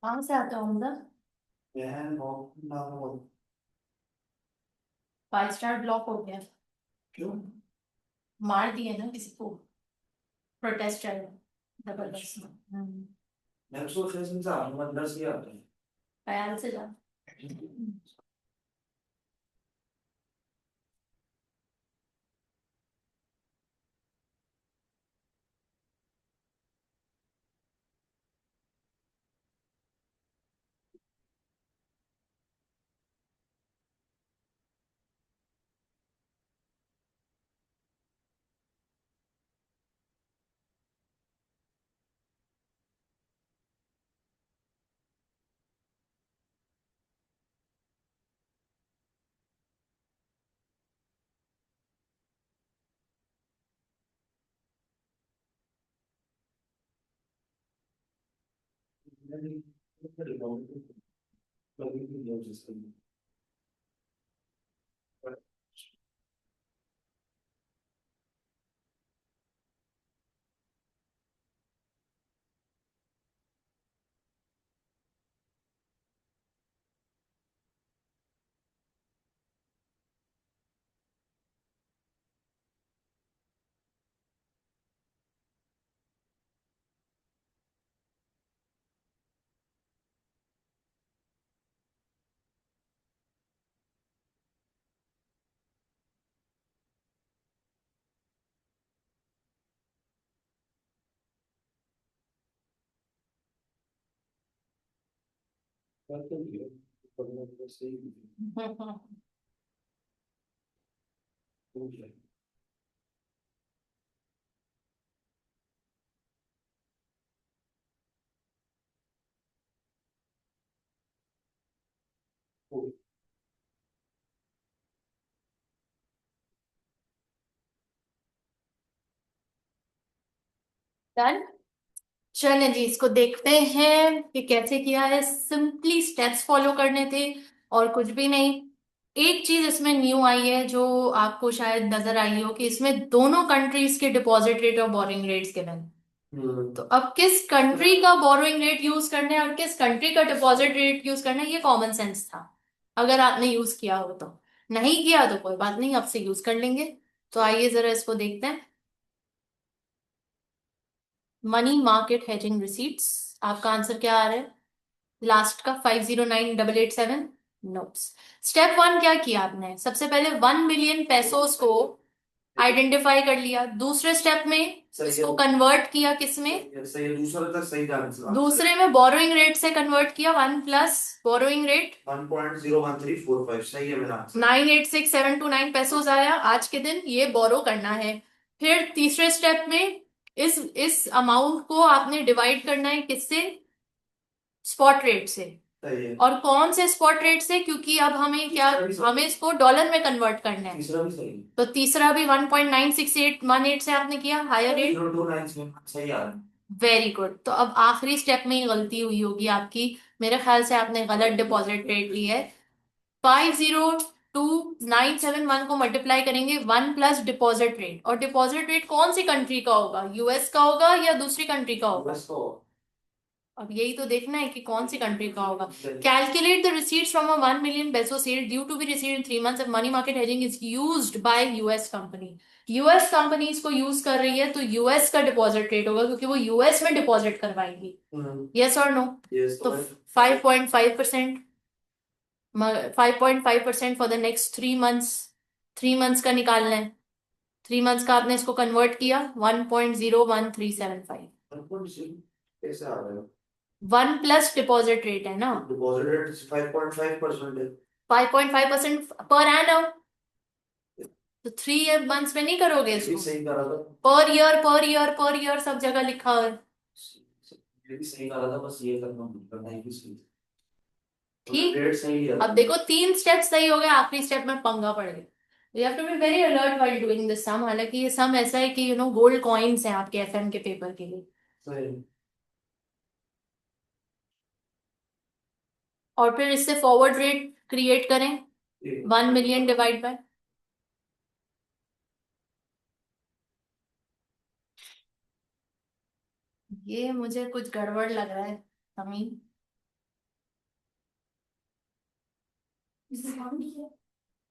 कहाँ से आते हो अंदर? क्यों? 5 स्टार ब्लॉक हो गया। मार दिए ना किसी को, प्रोटेस्टर जबरदस्त। मैं सोच रहा इंसान अंदर से आते ख्याल से जा। हैं। डन। चलें जी, इसको देखते हैं कि कैसे किया है। सिंपली स्टेप्स फॉलो करने थे और कुछ भी नहीं। एक चीज इसमें न्यू आई है जो आपको शायद नजर आई हो, कि इसमें दोनों कंट्रीज के डिपॉजिट रेट और बोरिंग रेट्स गिवन हैं। तो अब किस कंट्री का बोरोइंग रेट यूज करना है और किस कंट्री का डिपॉजिट रेट यूज करना है, ये कॉमन सेंस था अगर आपने यूज किया हो तो। नहीं किया तो कोई बात नहीं, आपसे यूज कर लेंगे। तो आइए जरा इसको देखते हैं। मनी मार्केट हेजिंग रिसीट्स, आपका आंसर क्या आ रहा है? लास्ट का 509887। नोट्स। स्टेप वन क्या किया आपने? सबसे पहले 1 मिलियन पेसोस को आइडेंटिफाई कर लिया। दूसरे स्टेप में इसको कन्वर्ट किया किसमें? सही है, दूसरा तक सही आंसर। दूसरे में बोरोइंग रेट से कन्वर्ट किया। 1 प्लस बोरोइंग रेट 1.01345 सही है मेरा आंसर। 986729 पेसोस आया आज के दिन, ये बोरो करना है। फिर तीसरे स्टेप में इस अमाउंट को आपने डिवाइड करना है किससे? स्पॉट रेट से। सही है। और कौन से स्पॉट रेट से? क्योंकि अब हमें क्या, हमें इसको डॉलर में कन्वर्ट करना है। तीसरा भी सही है। तो तीसरा भी 1.96818 से आपने किया, हायर रेट। 029 सही आ रहा है। Very good. तो अब आखिरी स्टेप में ही गलती हुई होगी आपकी। मेरे ख्याल से आपने गलत डिपॉजिट रेट ली है। 502971 को मल्टीप्लाई करेंगे 1 प्लस डिपॉजिट रेट। और डिपॉजिट रेट कौन सी कंट्री का होगा? यूएस का होगा या दूसरी कंट्री का होगा? बस तो अब यही तो देखना है कि कौन सी कंट्री का होगा। Calculate the receipts from a 1 million peso sale due to be received in 3 months. Money market hedging is used by US company. US company इसको यूज कर रही है तो यूएस का डिपॉजिट रेट होगा, क्योंकि वो यूएस में डिपॉजिट करवाएंगी। यस और नो? यस तो 5.5%, 5.5% for the next 3 months. 3 months का निकालना है। 3 मंथ्स का आपने इसको कन्वर्ट किया 1.01375। कैसे आ रहा है? 1 प्लस डिपॉजिट रेट है ना? डिपॉजिट रेट 5.5% है। 5.5% पर एनम। तो 3 मंथ्स में नहीं करोगे ये भी इसको? सही करा था। Per year per year per year सब जगह लिखा है। ये भी सही करा था, बस ये करना है कि सही। ठीक। रेट सही है। अब देखो 3 स्टेप सही हो गए, आखिरी स्टेप में पंगा पड़ गया। You have to be very alert while doing this sum. हालांकि ये सम ऐसा है कि गोल्ड कॉइन्स हैं आपके एफएम के पेपर के लिए। सही। और फिर इससे फॉरवर्ड रेट क्रिएट करें, 1 मिलियन डिवाइड बाय। ये मुझे कुछ गड़बड़ लग रहा है समीन।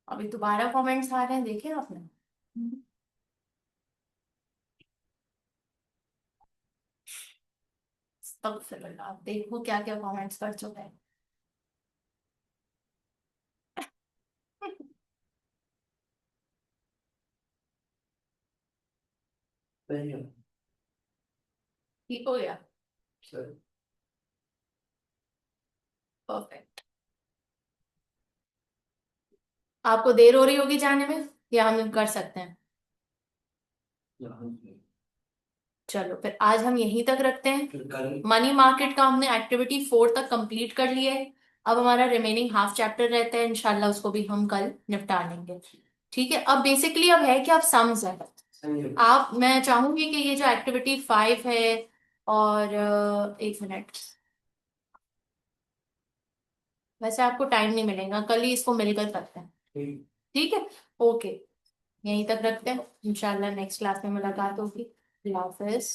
अभी दोबारा कमेंट्स आ रहे हैं, देखे आपने? तब फिर आप देखो क्या क्या कमेंट्स कर चुके हैं। सही है ठीक हो गया। सर। परफेक्ट। आपको देर हो रही होगी जाने में, या हम कर सकते हैं? यहाँ से चलो फिर आज हम यहीं तक रखते हैं। फिर कल। मनी मार्केट का हमने एक्टिविटी 4 तक कंप्लीट कर लिया है। अब हमारा रिमेनिंग हाफ चैप्टर रहता है, इंशाल्लाह उसको भी हम कल निपटा लेंगे। ठीक है, अब बेसिकली अब है कि आप सम्स है। सही है। आप, मैं चाहूंगी कि ये जो एक्टिविटी 5 है, और 1 मिनट, वैसे आपको टाइम नहीं मिलेगा, कल ही इसको मिलकर करते हैं। ठीक। ठीक है। ओके, यहीं तक रखते हैं, इंशाल्लाह नेक्स्ट क्लास में मुलाकात होगी। अल्लाह हाफिज।